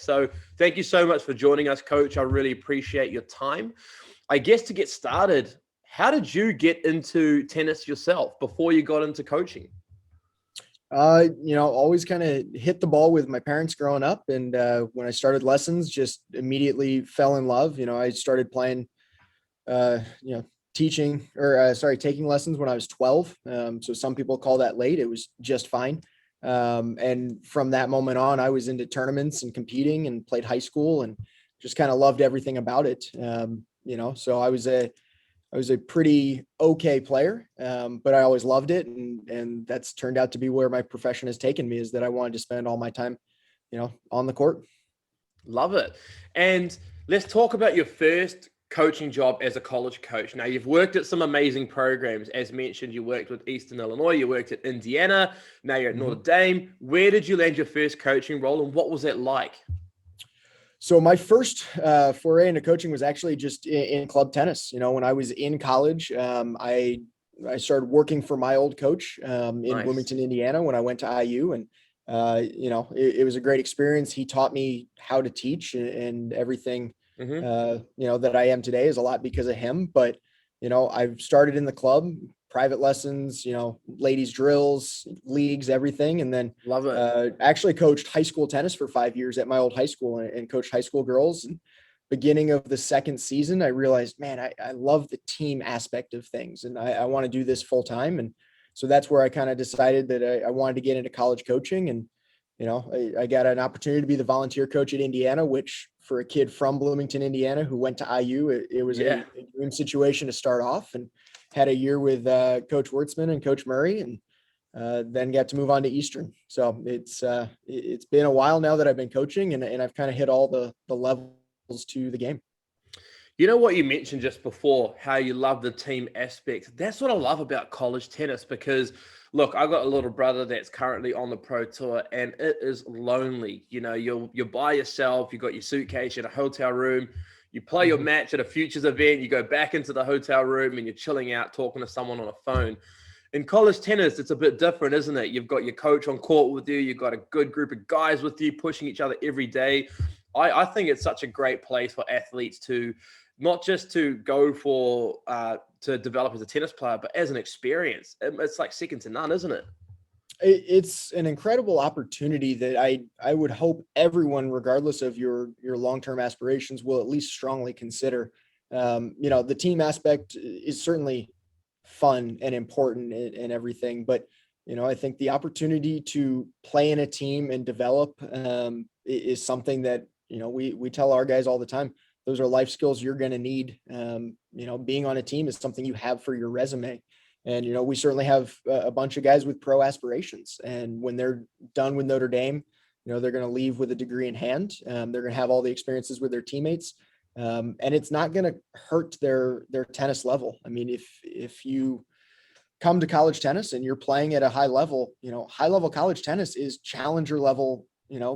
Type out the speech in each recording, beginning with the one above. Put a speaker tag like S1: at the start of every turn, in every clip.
S1: So thank you so much for joining us, Coach. I really appreciate your time. I guess to get started, how did you get into tennis yourself before you got into coaching?
S2: Always kind of hit the ball with my parents growing up. And when I started lessons, just immediately fell in love. I started playing, uh, you know, taking lessons when I was 12. So some people call that late. It was just fine. And from that moment on, I was into tournaments and competing and played high school and just kind of loved everything about it. So I was a pretty okay player, but I always loved it. And that's turned out to be where my profession has taken me, is that I wanted to spend all my time, on the court.
S1: Love it. And let's talk about your first coaching job as a college coach. Now, you've worked at some amazing programs. As mentioned, you worked with Eastern Illinois, you worked at Indiana, now you're at Notre Dame. Where did you land your first coaching role, and what was that like?
S2: So my first foray into coaching was actually just in club tennis. When I was in college, I started working for my old coach in
S1: Nice.
S2: Bloomington, Indiana, when I went to IU, and it was a great experience. He taught me how to teach and everything. That I am today is a lot because of him. But I've started in the club, private lessons, ladies drills, leagues, everything. And then
S1: Love it.
S2: actually coached high school tennis for 5 years at my old high school and coached high school girls. And beginning of the second season, I realized, man, I love the team aspect of things, and I want to do this full time. And so that's where I kind of decided that I wanted to get into college coaching. And I got an opportunity to be the volunteer coach at Indiana, which for a kid from Bloomington, Indiana, who went to IU, it was a dream situation to start off, and had a year with Coach Wertzman and Coach Murray, and then got to move on to Eastern. So it's been a while now that I've been coaching, and I've kind of hit all the levels to the game.
S1: You know what you mentioned just before, how you love the team aspect. That's what I love about college tennis, because look, I've got a little brother that's currently on the pro tour, and it is lonely. You're by yourself, you got your suitcase in a hotel room, you play your match at a futures event, you go back into the hotel room and you're chilling out talking to someone on a phone. In college tennis, it's a bit different, isn't it? You've got your coach on court with you, you've got a good group of guys with you pushing each other every day. I think it's such a great place for athletes to not just to go for to develop as a tennis player, but as an experience. It's like second to none, isn't it?
S2: It's an incredible opportunity that I would hope everyone, regardless of your long-term aspirations, will at least strongly consider. The team aspect is certainly fun and important and everything, but I think the opportunity to play in a team and develop is something that we tell our guys all the time. Those are life skills you're going to need. Being on a team is something you have for your resume. And, we certainly have a bunch of guys with pro aspirations. And when they're done with Notre Dame, they're going to leave with a degree in hand. They're going to have all the experiences with their teammates. And it's not going to hurt their tennis level. I mean, if you come to college tennis and you're playing at a high level college tennis is challenger level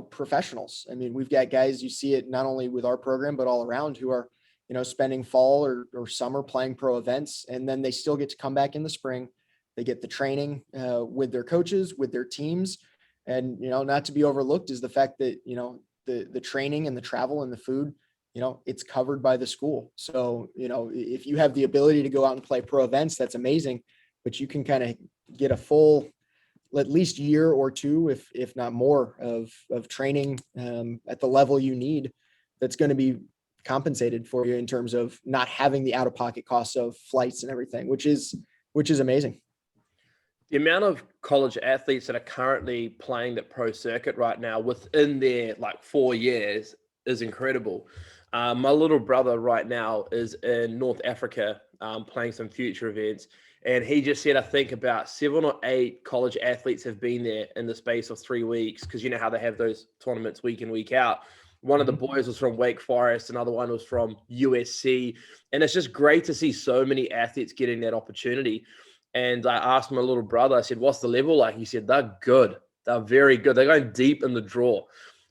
S2: professionals. I mean, we've got guys, you see it not only with our program, but all around, who are, spending fall or summer playing pro events. And then they still get to come back in the spring. They get the training with their coaches, with their teams. And, not to be overlooked is the fact that, the training and the travel and the food, it's covered by the school. So, if you have the ability to go out and play pro events, that's amazing, but you can kind of get a full, at least year or two, if not more, of training at the level you need. That's going to be compensated for you in terms of not having the out-of-pocket costs of flights and everything, which is amazing.
S1: The amount of college athletes that are currently playing the pro circuit right now within their 4 years is incredible. My little brother right now is in North Africa playing some future events. And he just said, I think about 7 or 8 college athletes have been there in the space of 3 weeks, because you know how they have those tournaments week in, week out. One of the boys was from Wake Forest. Another one was from USC. And it's just great to see so many athletes getting that opportunity. And I asked my little brother, I said, what's the level like? He said, they're good. They're very good. They're going deep in the draw.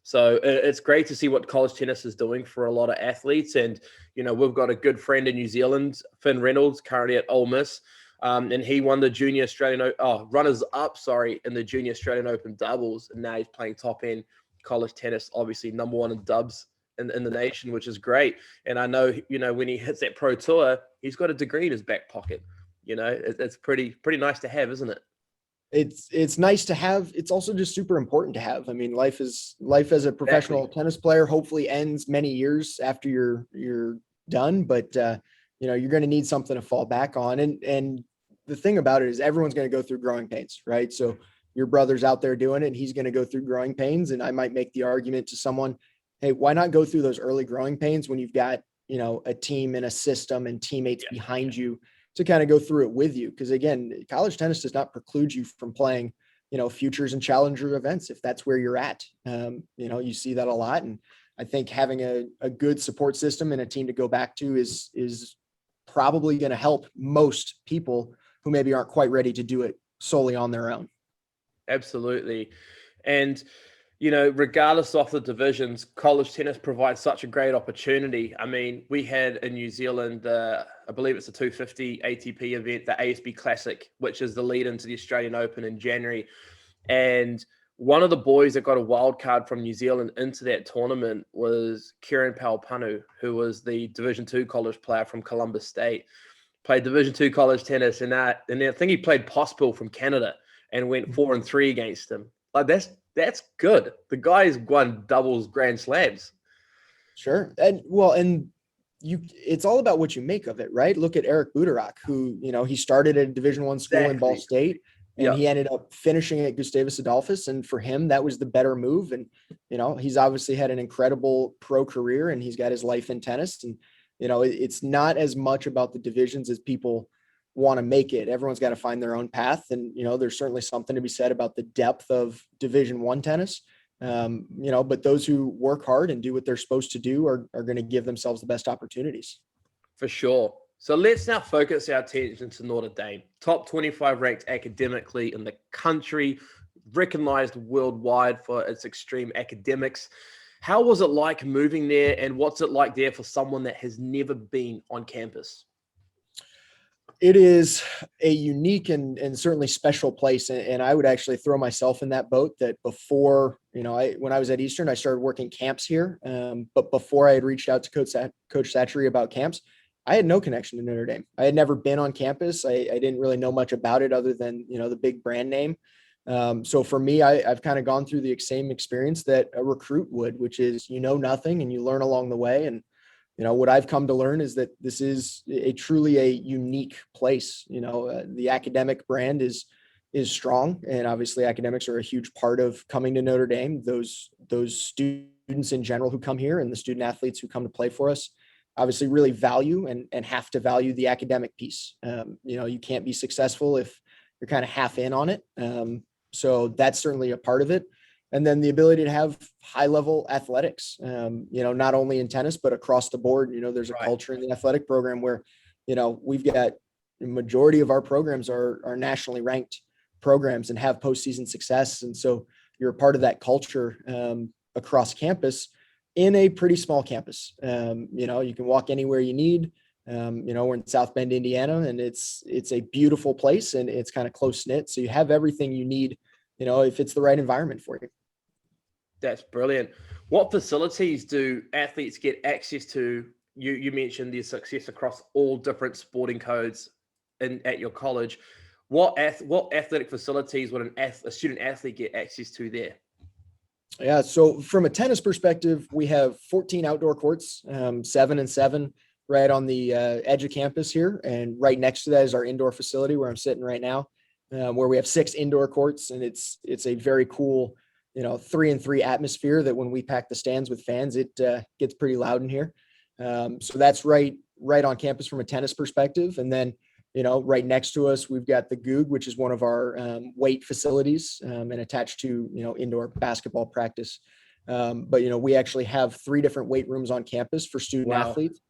S1: So it's great to see what college tennis is doing for a lot of athletes. And, we've got a good friend in New Zealand, Finn Reynolds, currently at Ole Miss. And he won the runners up in the Junior Australian Open doubles. And now he's playing top end college tennis, obviously number one in dubs in the nation, which is great. And I know, when he hits that pro tour, he's got a degree in his back pocket. It's pretty nice to have, isn't it?
S2: It's nice to have. It's also just super important to have. I mean, life as a professional
S1: Exactly.
S2: tennis player hopefully ends many years after you're done, but you're going to need something to fall back on. And the thing about it is everyone's going to go through growing pains, right? So your brother's out there doing it, and he's going to go through growing pains. And I might make the argument to someone, hey, why not go through those early growing pains when you've got, a team and a system and teammates behind you to kind of go through it with you. Because again, college tennis does not preclude you from playing, futures and challenger events if that's where you're at. You see that a lot. And I think having a good support system and a team to go back to is probably going to help most people who maybe aren't quite ready to do it solely on their own.
S1: Absolutely. And, regardless of the divisions, college tennis provides such a great opportunity. I mean, we had in New Zealand, I believe it's a 250 ATP event, the ASB Classic, which is the lead into the Australian Open in January. And one of the boys that got a wild card from New Zealand into that tournament was Kieran Palpanu, who was the Division II college player from Columbus State. Played Division II college tennis, and I think he played Pospill from Canada and went 4-3 against him. Like that's good. The guy's won doubles Grand Slams.
S2: Sure. It's all about what you make of it, right? Look at Eric Buderak, who, he started at a Division I school in Ball State, and he ended up finishing at Gustavus Adolphus. And for him, that was the better move. And, he's obviously had an incredible pro career, and he's got his life in tennis. And, it's not as much about the divisions as people want to make it. Everyone's got to find their own path. And, there's certainly something to be said about the depth of Division I tennis. But those who work hard and do what they're supposed to do are going to give themselves the best opportunities.
S1: For sure. So let's now focus our attention to Notre Dame, top 25 ranked academically in the country, recognized worldwide for its extreme academics. How was it like moving there, and what's it like there for someone that has never been on campus?
S2: It is a unique and certainly special place. And I would actually throw myself in that boat that before, when I was at Eastern, I started working camps here. But before I had reached out to Coach Satchery about camps, I had no connection to Notre Dame. I had never been on campus. I didn't really know much about it other than, the big brand name. So for me, I've kind of gone through the same experience that a recruit would, which is, nothing and you learn along the way. And what I've come to learn is that this is truly a unique place. The academic brand is strong, and obviously academics are a huge part of coming to Notre Dame. Those students in general who come here and the student athletes who come to play for us obviously really value and have to value the academic piece. You can't be successful if you're kind of half in on it. So that's certainly a part of it. And then the ability to have high level athletics, not only in tennis, but across the board. There's a culture in the athletic program where, we've got the majority of our programs are nationally ranked programs and have postseason success. And so you're a part of that culture across campus in a pretty small campus. You can walk anywhere you need. We're in South Bend, Indiana, and it's a beautiful place and it's kind of close knit. So you have everything you need, if it's the right environment for you.
S1: That's brilliant. What facilities do athletes get access to? You mentioned the success across all different sporting codes at your college. What athletic facilities would a student athlete get access to there?
S2: Yeah, so from a tennis perspective, we have 14 outdoor courts, 7 and 7 right on the edge of campus here. And right next to that is our indoor facility where I'm sitting right now, where we have 6 indoor courts. And it's a very cool 3-and-3 atmosphere that when we pack the stands with fans, it gets pretty loud in here. So that's right on campus from a tennis perspective. And then, right next to us, we've got the Goog, which is one of our weight facilities and attached to, indoor basketball practice. But, we actually have 3 different weight rooms on campus for student athletes.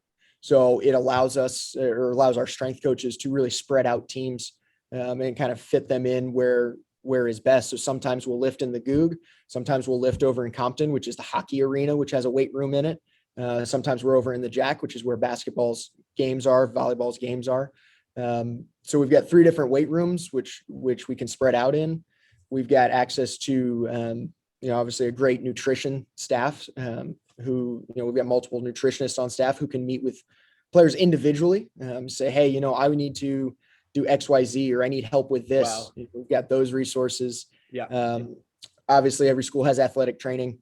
S2: So it allows our strength coaches to really spread out teams and kind of fit them in where is best. So sometimes we'll lift in the Goog. Sometimes we'll lift over in Compton, which is the hockey arena, which has a weight room in it. Sometimes we're over in the Jack, which is where basketball's games are, volleyball's games are. So we've got 3 different weight rooms, which we can spread out in. We've got access to obviously a great nutrition staff, who, we've got multiple nutritionists on staff who can meet with players individually, say, hey, I would need to do XYZ, or I need help with this.
S1: Wow.
S2: We've got those resources.
S1: Yeah.
S2: Obviously every school has athletic training,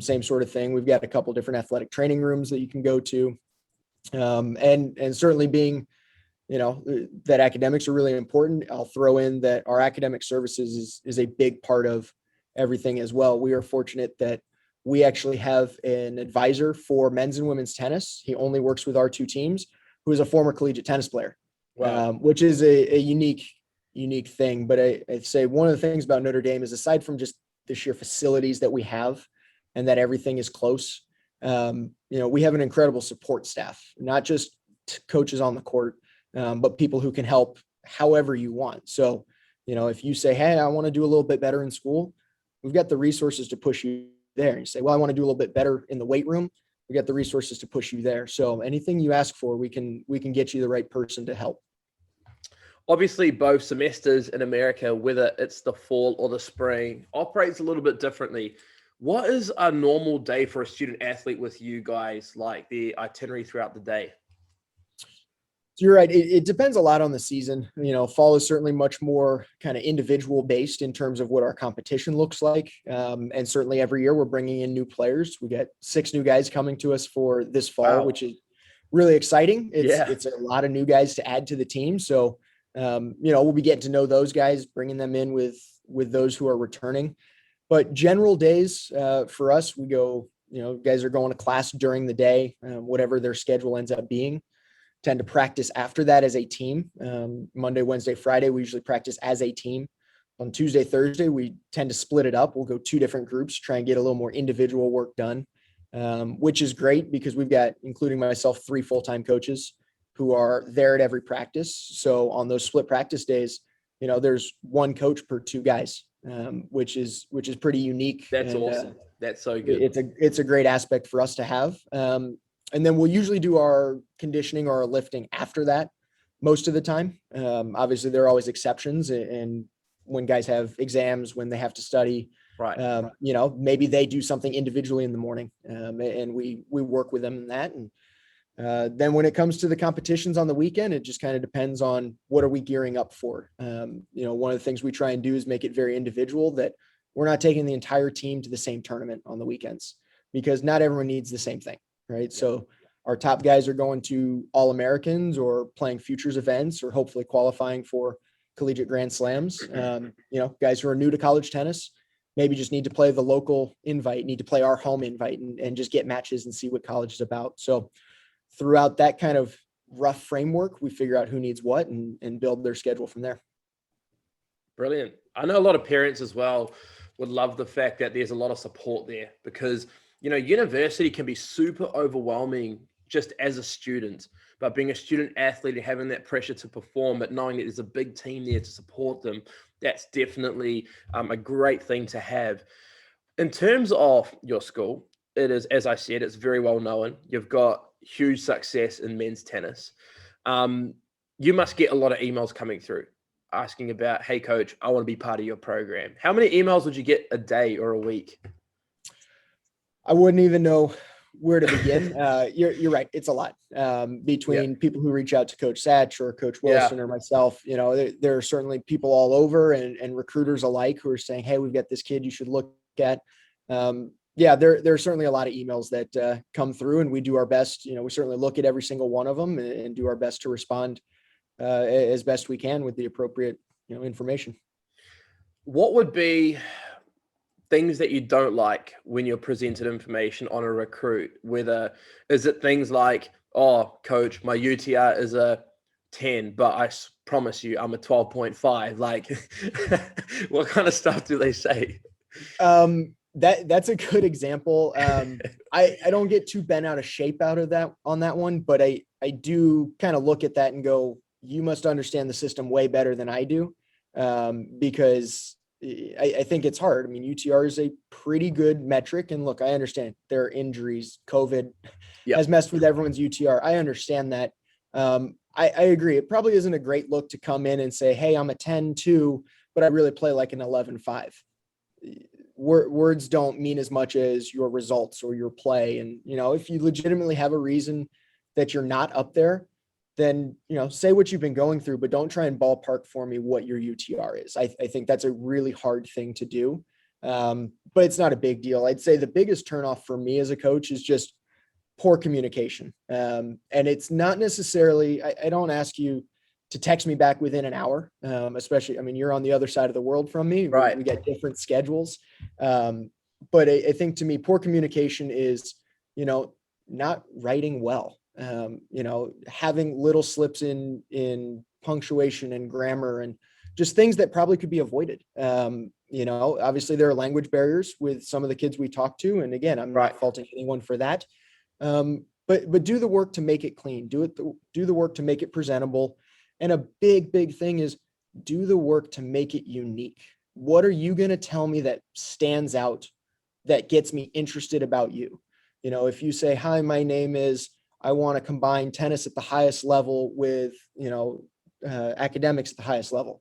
S2: same sort of thing. We've got a couple different athletic training rooms that you can go to. And certainly being, that academics are really important. I'll throw in that our academic services is a big part of everything as well. We are fortunate that we actually have an advisor for men's and women's tennis. He only works with our two teams, who is a former collegiate tennis player.
S1: Wow.
S2: Which is a unique thing. But I'd say one of the things about Notre Dame is, aside from just the sheer facilities that we have and that everything is close, we have an incredible support staff, not just coaches on the court, but people who can help however you want. So, if you say, hey, I want to do a little bit better in school, we've got the resources to push you there. And you say, well, I want to do a little bit better in the weight room, we got the resources to push you there. So anything you ask for, we can get you the right person to help.
S1: Obviously, both semesters in America, whether it's the fall or the spring, operates a little bit differently. What is a normal day for a student athlete with you guys, like the itinerary throughout the day?
S2: So you're right. It depends a lot on the season. Fall is certainly much more kind of individual based in terms of what our competition looks like. And certainly every year we're bringing in new players. We got 6 new guys coming to us for this fall,
S1: Wow.
S2: which is really exciting.
S1: Yeah.
S2: It's a lot of new guys to add to the team. So, we'll be getting to know those guys, bringing them in with those who are returning. But general days for us, we go, guys are going to class during the day, whatever their schedule ends up being. Tend to practice after that as a team. Monday, Wednesday, Friday, we usually practice as a team. On Tuesday, Thursday, we tend to split it up. We'll go 2 different groups, try and get a little more individual work done, which is great because we've got, including myself, 3 full-time coaches who are there at every practice. So on those split practice days, there's 1 coach per 2 guys, which is pretty unique.
S1: That's awesome. That's so good.
S2: It's a great aspect for us to have. And then we'll usually do our conditioning or our lifting after that most of the time. Obviously, there are always exceptions. And when guys have exams, when they have to study,
S1: right.
S2: Maybe they do something individually in the morning, and we work with them in that. And then when it comes to the competitions on the weekend, it just kind of depends on what are we gearing up for. One of the things we try and do is make it very individual, that we're not taking the entire team to the same tournament on the weekends, because not everyone needs the same thing. Right. So our top guys are going to All-Americans or playing futures events or hopefully qualifying for collegiate grand slams. Guys who are new to college tennis maybe just need to play the local invite, need to play our home invite and just get matches and see what college is about. So throughout that kind of rough framework, we figure out who needs what and build their schedule from there.
S1: Brilliant. I know a lot of parents as well would love the fact that there's a lot of support there, because university can be super overwhelming just as a student, but being a student athlete and having that pressure to perform, but knowing that there's a big team there to support them, that's definitely a great thing to have. In terms of your school, it is, as I said, it's very well known. You've got huge success in men's tennis. You must get a lot of emails coming through asking about, hey, coach, I want to be part of your program. How many emails would you get a day or a week?
S2: I wouldn't even know where to begin. You're right. It's a lot between people who reach out to Coach Satch or Coach Wilson or myself. There are certainly people all over and recruiters alike who are saying, hey, we've got this kid you should look at. There are certainly a lot of emails that come through, and we do our best. We certainly look at every single one of them and do our best to respond as best we can with the appropriate information.
S1: What would be things that you don't like when you're presented information on a recruit? Whether is it things like, oh, coach, my UTR is a 10, but I promise you I'm a 12.5. Like, what kind of stuff do they say?
S2: That's a good example. I don't get too bent out of shape out of that on that one, but I do kind of look at that and go, you must understand the system way better than I do, because I think it's hard. I mean, UTR is a pretty good metric. And look, I understand there are injuries. COVID has messed with everyone's UTR. I understand that. I agree. It probably isn't a great look to come in and say, hey, I'm a 10-2, but I really play like an 11-5. words don't mean as much as your results or your play. And, if you legitimately have a reason that you're not up there, then, say what you've been going through, but don't try and ballpark for me what your UTR is. I think that's a really hard thing to do. But it's not a big deal. I'd say the biggest turnoff for me as a coach is just poor communication. And it's not necessarily, I don't ask you to text me back within an hour, especially, you're on the other side of the world from me.
S1: Right.
S2: We get different schedules. But I think to me, poor communication is, not writing well, having little slips in punctuation and grammar and just things that probably could be avoided. Obviously there are language barriers with some of the kids we talk to. And again, I'm not faulting anyone for that. But do the work to make it clean, do the work to make it presentable. And a big thing is do the work to make it unique. What are you going to tell me that stands out, that gets me interested about you? If you say, hi, my name is, I want to combine tennis at the highest level with, academics at the highest level.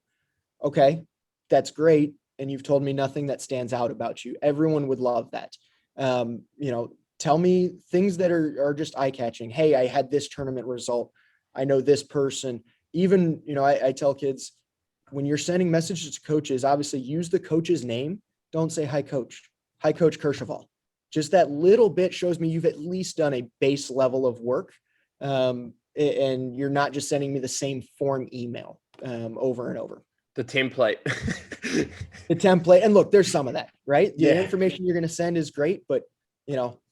S2: Okay, that's great. And you've told me nothing that stands out about you. Everyone would love that. Tell me things that are just eye-catching. Hey, I had this tournament result. I know this person. Even, I tell kids, when you're sending messages to coaches, obviously use the coach's name. Don't say, hi, coach. Hi, Coach Kercheval. Just that little bit shows me you've at least done a base level of work. And you're not just sending me the same form email over and over.
S1: The template.
S2: The template. And look, there's some of that, right? The information you're going to send is great, but,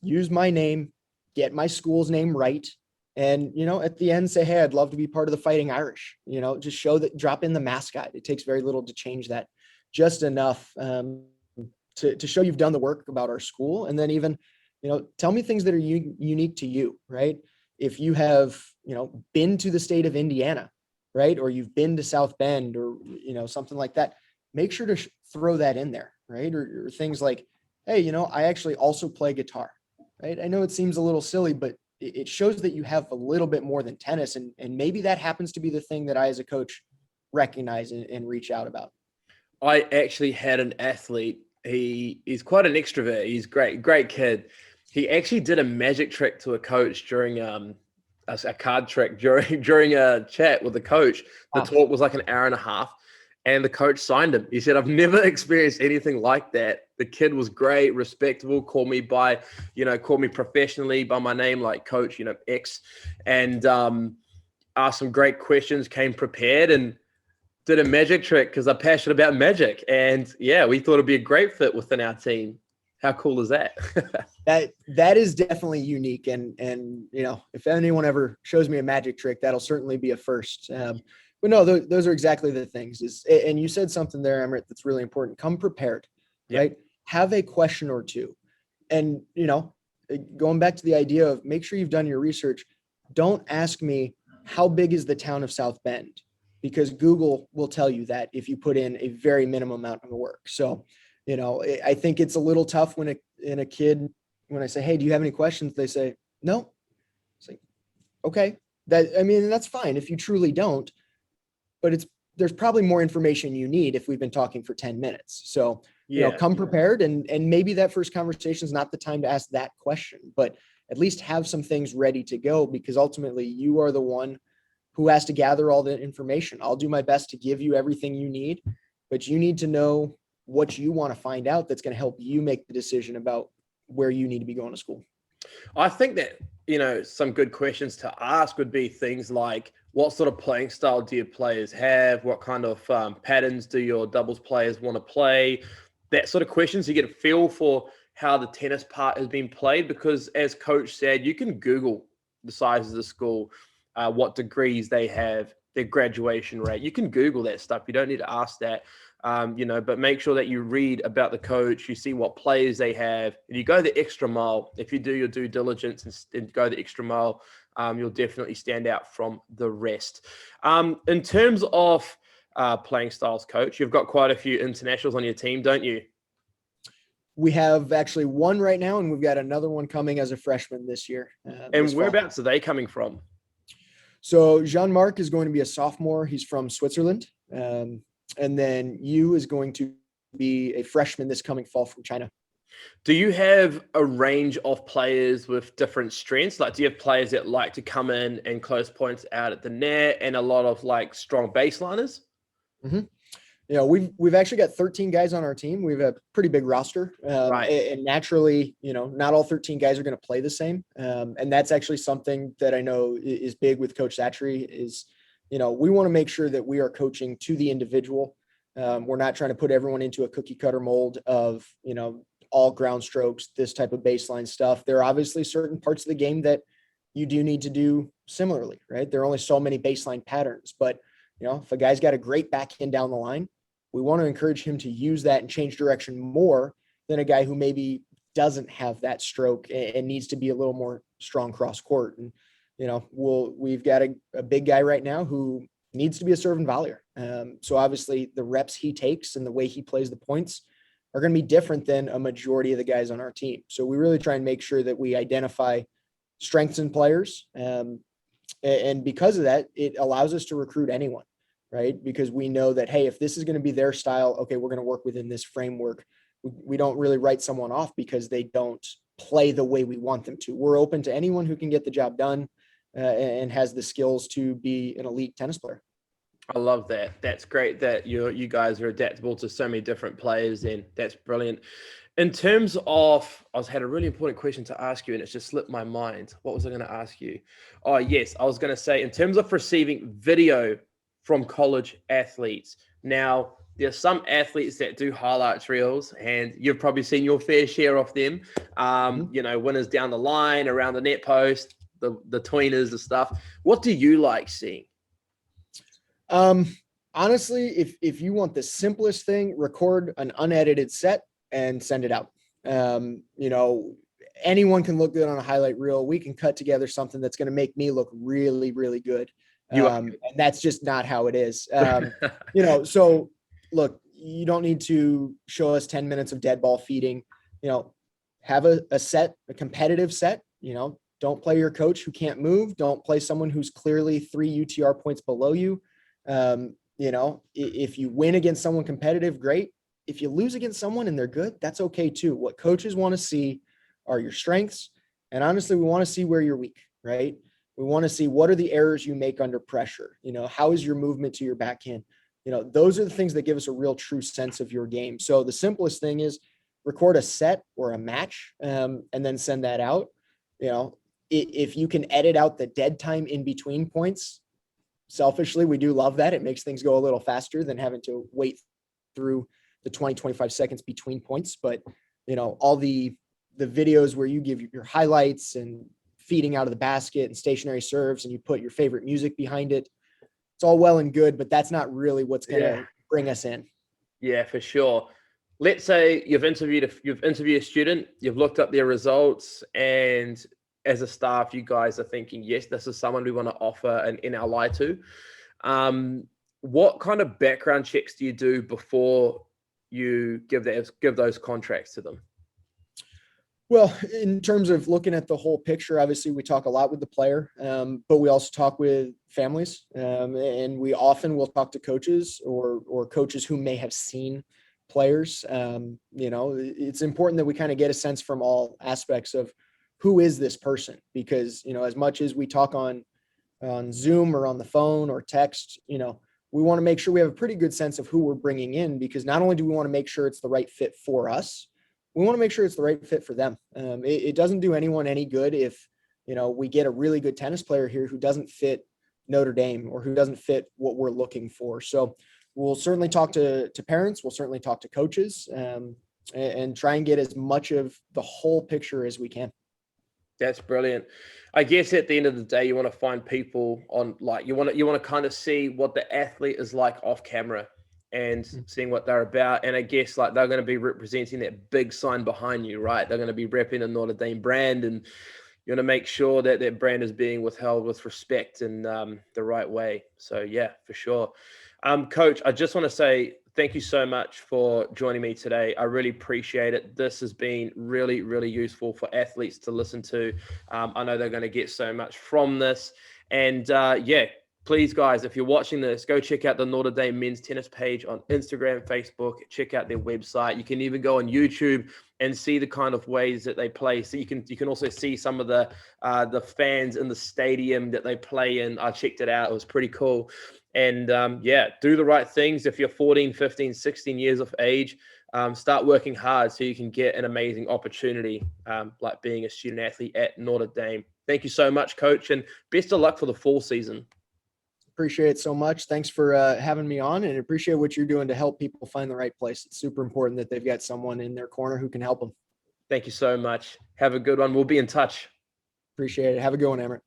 S2: use my name, get my school's name right. And, at the end say, hey, I'd love to be part of the Fighting Irish, just show that, drop in the mascot. It takes very little to change that, just enough to show you've done the work about our school. And then even, tell me things that are unique to you, right? If you have, been to the state of Indiana, right? Or you've been to South Bend or, something like that, make sure to throw that in there, right? Or things like, hey, I actually also play guitar, right? I know it seems a little silly, but it shows that you have a little bit more than tennis. And maybe that happens to be the thing that I, as a coach, recognize and reach out about.
S1: I actually had an athlete. He's quite an extrovert. He's great kid. He actually did a magic trick to a coach during a card trick during a chat with the coach. The talk was like an hour and a half, and the coach signed him. He said, I've never experienced anything like that. The kid was great, respectable, called me professionally by my name, like Coach, X, and asked some great questions, came prepared, and did a magic trick because I'm passionate about magic. And we thought it'd be a great fit within our team. How cool is that?
S2: That is definitely unique. And if anyone ever shows me a magic trick, that'll certainly be a first. But no, those are exactly the things. And you said something there, Emmerich, that's really important. Come prepared, right? Have a question or two. And, going back to the idea of make sure you've done your research. Don't ask me, how big is the town of South Bend? Because Google will tell you that if you put in a very minimum amount of work. So, I think it's a little tough when a kid, when I say, hey, do you have any questions? They say, no. It's like, okay, that's fine if you truly don't, but there's probably more information you need if we've been talking for 10 minutes. So, come prepared and maybe that first conversation is not the time to ask that question, but at least have some things ready to go, because ultimately you are the one who has to gather all the information. I'll do my best to give you everything you need, but you need to know what you want to find out that's going to help you make the decision about where you need to be going to school.
S1: I think that, some good questions to ask would be things like, what sort of playing style do your players have? What kind of patterns do your doubles players want to play? That sort of questions, you get a feel for how the tennis part has been played, because as Coach said, you can Google the size of the school, what degrees they have, their graduation rate. You can Google that stuff. You don't need to ask that, but make sure that you read about the coach, you see what players they have, and you go the extra mile. If you do your due diligence and go the extra mile, you'll definitely stand out from the rest. In terms of playing styles, Coach, you've got quite a few internationals on your team, don't you?
S2: We have actually one right now, and we've got another one coming as a freshman this year.
S1: And whereabouts are they coming from?
S2: So Jean-Marc is going to be a sophomore. He's from Switzerland. And then Yu is going to be a freshman this coming fall from China.
S1: Do you have a range of players with different strengths? Like, do you have players that like to come in and close points out at the net and a lot of like strong baseliners?
S2: Mm-hmm. You know, we've actually got 13 guys on our team. We have a pretty big roster,
S1: Right.
S2: and naturally, you know, not all 13 guys are going to play the same. And that's actually something that I know is big with Coach Satchery is, you know, we want to make sure that we are coaching to the individual. We're not trying to put everyone into a cookie cutter mold of, you know, all ground strokes, this type of baseline stuff. There are obviously certain parts of the game that you do need to do similarly, right? There are only so many baseline patterns, but you know, if a guy's got a great backhand down the line, we want to encourage him to use that and change direction more than a guy who maybe doesn't have that stroke and needs to be a little more strong cross court. And, you know, we've got a big guy right now who needs to be a serve and volleyer. So obviously the reps he takes and the way he plays the points are going to be different than a majority of the guys on our team. So we really try and make sure that we identify strengths in players. And because of that, it allows us to recruit anyone, right? Because we know that, hey, if this is going to be their style, okay, we're going to work within this framework. We don't really write someone off because they don't play the way we want them to. We're open to anyone who can get the job done and has the skills to be an elite tennis player.
S1: I love that. That's great that you guys are adaptable to so many different players, and that's brilliant. In terms of, had a really important question to ask you, and it's just slipped my mind. What was I going to ask you? Oh, yes. I was going to say, in terms of receiving video from college athletes. Now, there's some athletes that do highlights reels, and you've probably seen your fair share of them. You know, winners down the line, around the net post, the tweeners and stuff. What do you like seeing?
S2: Honestly, if you want the simplest thing, record an unedited set and send it out. You know, anyone can look good on a highlight reel. We can cut together something that's going to make me look really, really good. And that's just not how it is. You know, so look, you don't need to show us 10 minutes of dead ball feeding, you know, have a set, a competitive set, you know, don't play your coach who can't move. Don't play someone who's clearly 3 UTR points below you. You know, if you win against someone competitive, great. If you lose against someone and they're good, that's okay too. What coaches want to see are your strengths. And honestly, we want to see where you're weak, right? We want to see what are the errors you make under pressure. You know, how is your movement to your backhand? You know, those are the things that give us a real true sense of your game. So the simplest thing is record a set or a match and then send that out. You know, if you can edit out the dead time in between points, selfishly, we do love that. It makes things go a little faster than having to wait through the 20-25 seconds between points. But, you know, all the videos where you give your highlights and feeding out of the basket and stationary serves and you put your favorite music behind it, it's all well and good, but that's not really what's going to bring us in.
S1: Yeah, for sure. Let's say you've interviewed a student, you've looked up their results, and as a staff, you guys are thinking, yes, this is someone we want to offer an NLI to. What kind of background checks do you do before you give those contracts to them?
S2: Well, in terms of looking at the whole picture, obviously we talk a lot with the player, but we also talk with families, and we often will talk to coaches or coaches who may have seen players. You know, it's important that we kind of get a sense from all aspects of who is this person, because, you know, as much as we talk on Zoom or on the phone or text, you know, we want to make sure we have a pretty good sense of who we're bringing in, because not only do we want to make sure it's the right fit for us, we want to make sure it's the right fit for them. It doesn't do anyone any good if, you know, we get a really good tennis player here who doesn't fit Notre Dame or who doesn't fit what we're looking for. So we'll certainly talk to parents. We'll certainly talk to coaches and try and get as much of the whole picture as we can.
S1: That's brilliant. I guess at the end of the day, you want to find people on, like, you want to kind of see what the athlete is like off camera and seeing what they're about. And I guess like they're going to be representing that big sign behind you, right? They're going to be repping a Notre Dame brand, and you want to make sure that that brand is being withheld with respect and the right way. So yeah, for sure. Coach, I just want to say thank you so much for joining me today. I really appreciate it. This has been really, really useful for athletes to listen to. I know they're going to get so much from this. And yeah, please, guys, if you're watching this, go check out the Notre Dame men's tennis page on Instagram, Facebook. Check out their website. You can even go on YouTube and see the kind of ways that they play. So you can also see some of the fans in the stadium that they play in. I checked it out. It was pretty cool. And do the right things. If you're 14, 15, 16 years of age, start working hard so you can get an amazing opportunity, like being a student athlete at Notre Dame. Thank you so much, Coach, and best of luck for the fall season.
S2: Appreciate it so much. Thanks for having me on, and appreciate what you're doing to help people find the right place. It's super important that they've got someone in their corner who can help them.
S1: Thank you so much. Have a good one. We'll be in touch.
S2: Appreciate it. Have a good one, Emmerich.